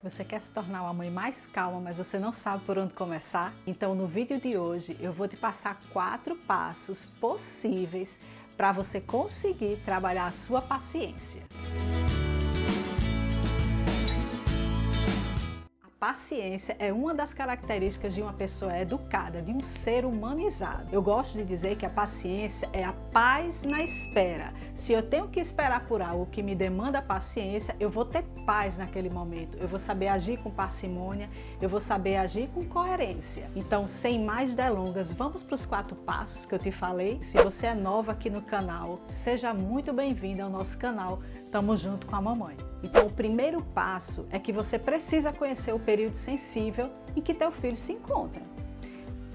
Você quer se tornar uma mãe mais calma, mas você não sabe por onde começar? Então no vídeo de hoje eu vou te passar 4 passos possíveis para você conseguir trabalhar a sua paciência. Paciência é uma das características de uma pessoa educada, de um ser humanizado. Eu gosto de dizer que a paciência é a paz na espera. Se eu tenho que esperar por algo que me demanda paciência, eu vou ter paz naquele momento. Eu vou saber agir com parcimônia, eu vou saber agir com coerência. Então, sem mais delongas, vamos para os 4 passos que eu te falei. Se você é nova aqui no canal, seja muito bem-vinda ao nosso canal. Tamo junto com a mamãe. Então, o primeiro passo é que você precisa conhecer o período sensível em que teu filho se encontra.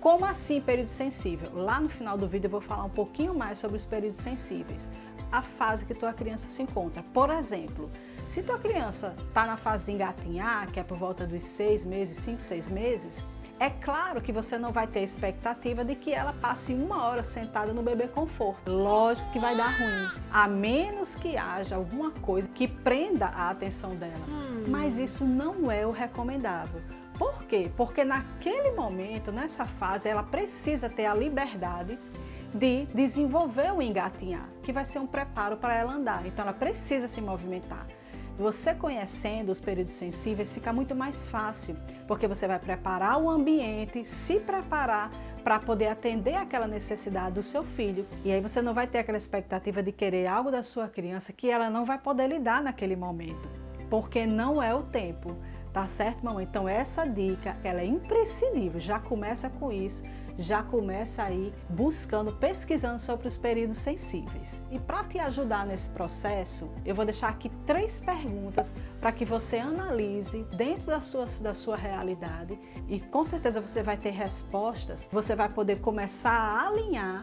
Como assim período sensível? Lá no final do vídeo eu vou falar um pouquinho mais sobre os períodos sensíveis. A fase que tua criança se encontra. Por exemplo, se tua criança está na fase de engatinhar, que é por volta dos 6 meses, 5, 6 meses, é claro que você não vai ter expectativa de que ela passe 1 hora sentada no bebê conforto. Lógico que vai dar ruim, a menos que haja alguma coisa que prenda a atenção dela. Mas isso não é o recomendável. Por quê? Porque naquele momento, nessa fase, ela precisa ter a liberdade de desenvolver o engatinhar, que vai ser um preparo para ela andar. Então ela precisa se movimentar. Você conhecendo os períodos sensíveis fica muito mais fácil, porque você vai preparar o ambiente, se preparar para poder atender aquela necessidade do seu filho. E aí você não vai ter aquela expectativa de querer algo da sua criança que ela não vai poder lidar naquele momento, porque não é o tempo. Tá certo, mamãe? Então essa dica, ela é imprescindível. Já começa com isso, já começa aí buscando, pesquisando sobre os períodos sensíveis. E para te ajudar nesse processo, eu vou deixar aqui 3 perguntas para que você analise dentro da sua realidade e com certeza você vai ter respostas, você vai poder começar a alinhar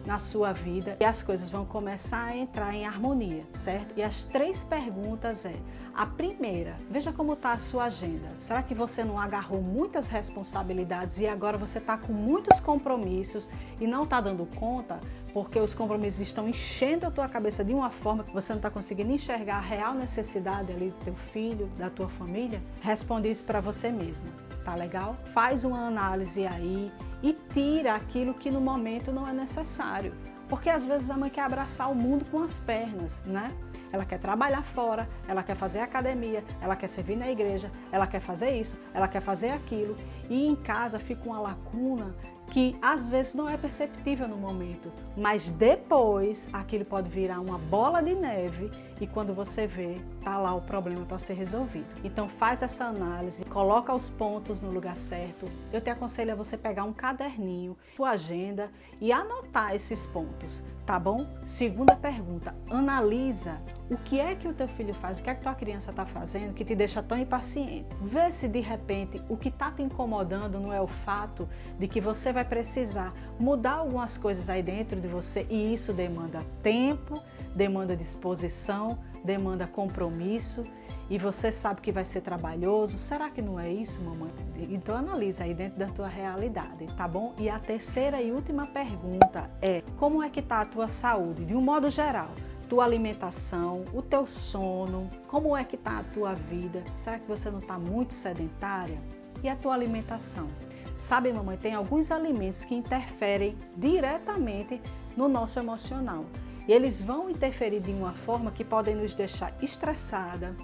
na sua vida e as coisas vão começar a entrar em harmonia, certo? E as 3 perguntas a primeira, veja como está a sua agenda. Será que você não agarrou muitas responsabilidades e agora você está com muitos compromissos e não está dando conta porque os compromissos estão enchendo a tua cabeça de uma forma que você não está conseguindo enxergar a real necessidade ali do teu filho, da tua família? Responde isso para você mesmo, tá legal? Faz uma análise aí e tira aquilo que no momento não é necessário. Porque às vezes a mãe quer abraçar o mundo com as pernas, né? Ela quer trabalhar fora, ela quer fazer academia, ela quer servir na igreja, ela quer fazer isso, ela quer fazer aquilo. E em casa fica uma lacuna que às vezes não é perceptível no momento, mas depois aquilo pode virar uma bola de neve e quando você vê, tá lá o problema para ser resolvido. Então faz essa análise, coloca os pontos no lugar certo. Eu te aconselho a você pegar um caderninho, tua agenda e anotar esses pontos, tá bom? Segunda pergunta, analisa o que é que o teu filho faz, o que é que tua criança está fazendo que te deixa tão impaciente. Vê se de repente o que está te incomodando não é o fato de que você vai precisar mudar algumas coisas aí dentro de você e isso demanda tempo, demanda disposição, demanda compromisso e você sabe que vai ser trabalhoso. Será que não é isso, mamãe? Então analisa aí dentro da tua realidade, tá bom? E a terceira e última pergunta é: como é que está a tua saúde, de um modo geral? Tua alimentação, o teu sono, como é que está a tua vida? Será que você não está muito sedentária? E a tua alimentação? Sabe, mamãe, tem alguns alimentos que interferem diretamente no nosso emocional. E eles vão interferir de uma forma que podem nos deixar estressada,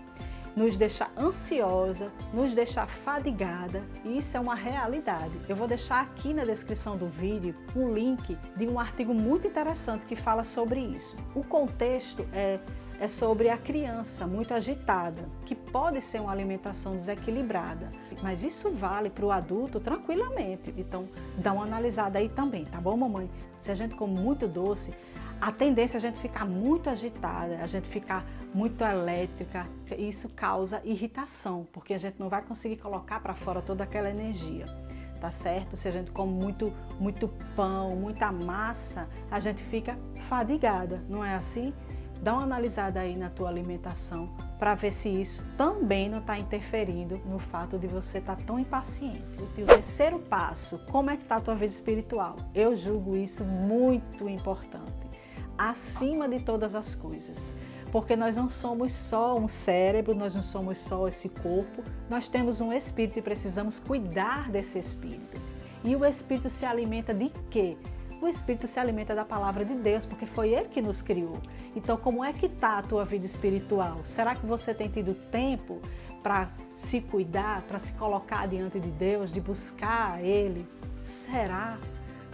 nos deixar ansiosa, nos deixar fadigada, e isso é uma realidade. Eu vou deixar aqui na descrição do vídeo um link de um artigo muito interessante que fala sobre isso. O contexto é sobre a criança muito agitada, que pode ser uma alimentação desequilibrada, mas isso vale para o adulto tranquilamente. Então dá uma analisada aí também, tá bom, mamãe? Se a gente come muito doce, a tendência é a gente ficar muito agitada, a gente ficar muito elétrica, e isso causa irritação, porque a gente não vai conseguir colocar para fora toda aquela energia, tá certo? Se a gente come muito pão, muita massa, a gente fica fadigada, não é assim? Dá uma analisada aí na tua alimentação para ver se isso também não está interferindo no fato de você estar tão impaciente. E o terceiro passo, como é que está a tua vida espiritual? Eu julgo isso muito importante, acima de todas as coisas. porque nós não somos só um cérebro, nós não somos só esse corpo, nós temos um espírito e precisamos cuidar desse espírito. E o espírito se alimenta de quê? O espírito se alimenta da palavra de Deus, porque foi Ele que nos criou. Então, como é que está a tua vida espiritual? Será que você tem tido tempo para se cuidar, para se colocar diante de Deus, de buscar Ele? Será?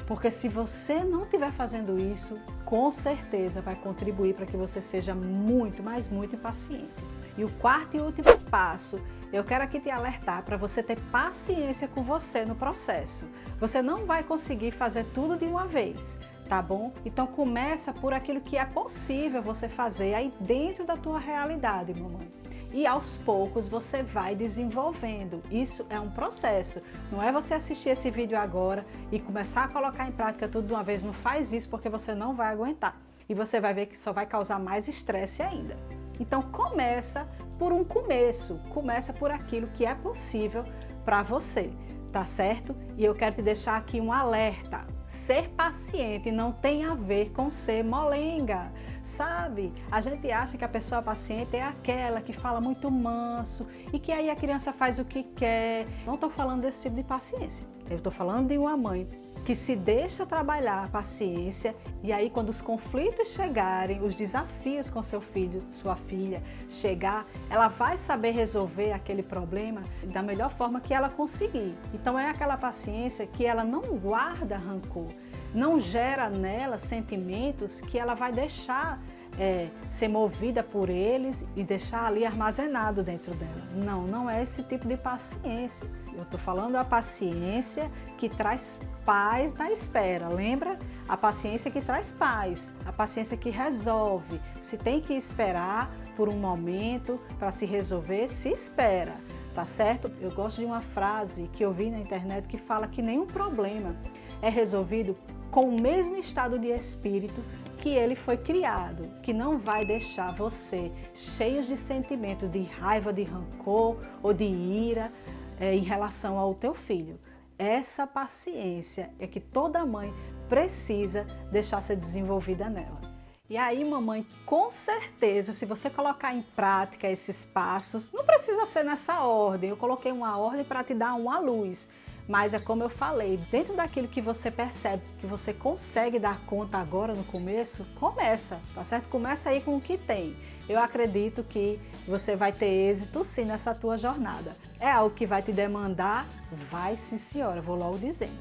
Porque se você não estiver fazendo isso, com certeza vai contribuir para que você seja muito, mas muito impaciente. E o quarto e último passo, eu quero aqui te alertar para você ter paciência com você no processo. Você não vai conseguir fazer tudo de uma vez, tá bom? Então começa por aquilo que é possível você fazer aí dentro da tua realidade, mamãe. E aos poucos você vai desenvolvendo. Isso é um processo. Não é você assistir esse vídeo agora e começar a colocar em prática tudo de uma vez. Não faz isso porque você não vai aguentar. E você vai ver que só vai causar mais estresse ainda. Então começa por um começo. Começa por aquilo que é possível para você, tá certo? E eu quero te deixar aqui um alerta. Ser paciente não tem a ver com ser molenga, sabe? A gente acha que a pessoa paciente é aquela que fala muito manso e que aí a criança faz o que quer. Não estou falando desse tipo de paciência. Eu estou falando de uma mãe que se deixa trabalhar a paciência e aí quando os conflitos chegarem, os desafios com seu filho, sua filha chegar, ela vai saber resolver aquele problema da melhor forma que ela conseguir. Então é aquela paciência que ela não guarda rancor, não gera nela sentimentos que ela vai deixar ser movida por eles e deixar ali armazenado dentro dela. Não, não é esse tipo de paciência. Eu estou falando da paciência que traz paz na espera, lembra? A paciência que traz paz, a paciência que resolve. Se tem que esperar por um momento para se resolver, se espera, tá certo? Eu gosto de uma frase que eu vi na internet que fala que nenhum problema é resolvido com o mesmo estado de espírito que ele foi criado, que não vai deixar você cheios de sentimento de raiva, de rancor ou de ira em relação ao teu filho. Essa paciência é que toda mãe precisa deixar ser desenvolvida nela. E aí, mamãe, com certeza, se você colocar em prática esses passos, não precisa ser nessa ordem, eu coloquei uma ordem para te dar uma luz. Mas é como eu falei, dentro daquilo que você percebe, que você consegue dar conta agora no começo, começa, tá certo? Começa aí com o que tem. Eu acredito que você vai ter êxito sim nessa tua jornada. É algo que vai te demandar? Vai sim, senhora, vou logo dizendo.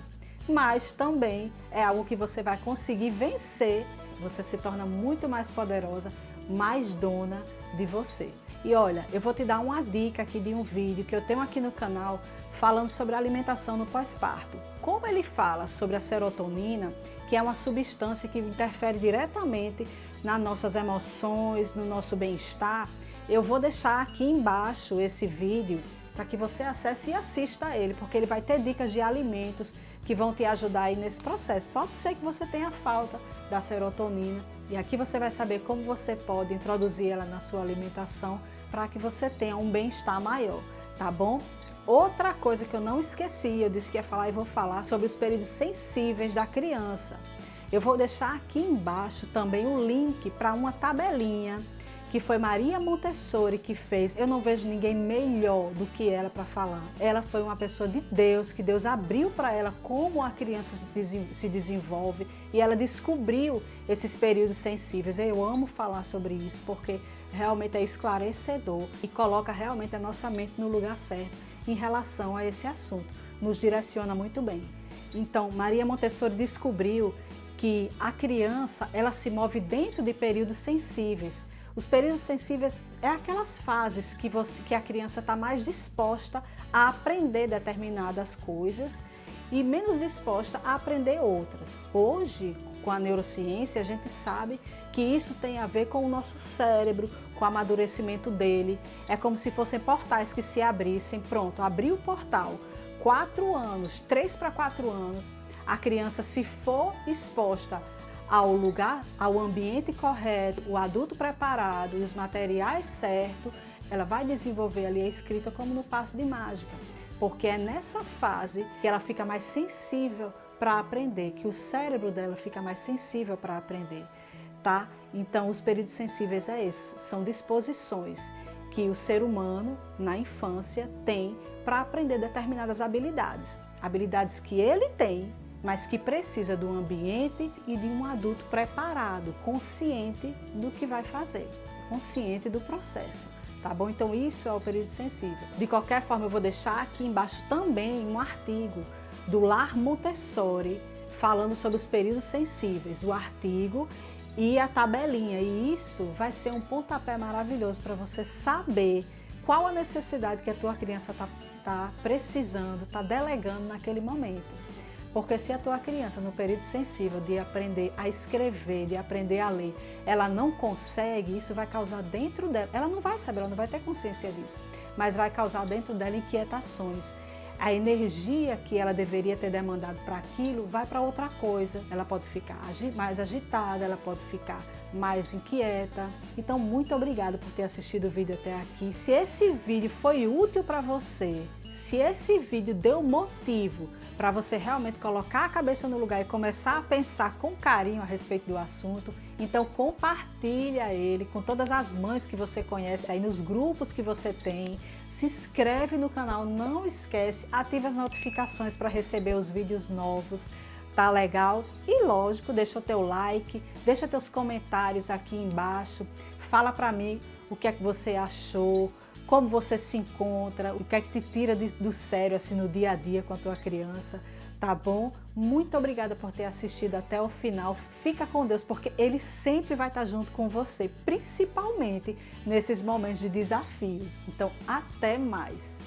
Mas também é algo que você vai conseguir vencer, você se torna muito mais poderosa, mais dona de você. E olha, eu vou te dar uma dica aqui de um vídeo que eu tenho aqui no canal falando sobre a alimentação no pós-parto. Como ele fala sobre a serotonina, que é uma substância que interfere diretamente nas nossas emoções, no nosso bem-estar, eu vou deixar aqui embaixo esse vídeo para que você acesse e assista a ele, porque ele vai ter dicas de alimentos que vão te ajudar aí nesse processo. Pode ser que você tenha falta da serotonina e aqui você vai saber como você pode introduzir ela na sua alimentação para que você tenha um bem-estar maior, tá bom? Outra coisa que eu não esqueci, eu disse que ia falar e vou falar sobre os períodos sensíveis da criança. Eu vou deixar aqui embaixo também o link para uma tabelinha que foi Maria Montessori que fez. Eu não vejo ninguém melhor do que ela para falar. Ela foi uma pessoa de Deus, que Deus abriu para ela como a criança se desenvolve e ela descobriu esses períodos sensíveis. Eu amo falar sobre isso porque realmente é esclarecedor e coloca realmente a nossa mente no lugar certo em relação a esse assunto. Nos direciona muito bem. Então, Maria Montessori descobriu que a criança ela se move dentro de períodos sensíveis. Os períodos sensíveis é aquelas fases que a criança está mais disposta a aprender determinadas coisas e menos disposta a aprender outras. Hoje, com a neurociência, a gente sabe que isso tem a ver com o nosso cérebro, com o amadurecimento dele. É como se fossem portais que se abrissem. Pronto, abriu o portal. 4 anos, 3 para 4 anos, a criança, se for exposta ao lugar, ao ambiente correto, o adulto preparado e os materiais certos, ela vai desenvolver ali a escrita como no passe de mágica, porque é nessa fase que ela fica mais sensível para aprender, que o cérebro dela fica mais sensível para aprender. tá? Então, os períodos sensíveis é esse, são disposições que o ser humano, na infância, tem para aprender determinadas habilidades. Habilidades que ele tem, mas que precisa do ambiente e de um adulto preparado, consciente do que vai fazer, consciente do processo, tá bom? Então, isso é o período sensível. De qualquer forma, eu vou deixar aqui embaixo também um artigo do Lar Montessori, falando sobre os períodos sensíveis, o artigo e a tabelinha, e isso vai ser um pontapé maravilhoso para você saber qual a necessidade que a tua criança está precisando, está delegando naquele momento. Porque se a tua criança no período sensível de aprender a escrever, de aprender a ler, ela não consegue, isso vai causar dentro dela, ela não vai saber, ela não vai ter consciência disso, mas vai causar dentro dela inquietações. A energia que ela deveria ter demandado para aquilo vai para outra coisa. Ela pode ficar mais agitada, ela pode ficar mais inquieta. Então, muito obrigada por ter assistido o vídeo até aqui. Se esse vídeo foi útil para você, se esse vídeo deu motivo para você realmente colocar a cabeça no lugar e começar a pensar com carinho a respeito do assunto, então compartilha ele com todas as mães que você conhece aí, nos grupos que você tem. Se inscreve no canal, não esquece, ativa as notificações para receber os vídeos novos, tá legal? E lógico, deixa o teu like, deixa teus comentários aqui embaixo, fala para mim o que é que você achou, como você se encontra, o que é que te tira do sério assim no dia a dia com a tua criança, tá bom? Muito obrigada por ter assistido até o final. Fica com Deus, porque Ele sempre vai estar junto com você, principalmente nesses momentos de desafios. Então, até mais!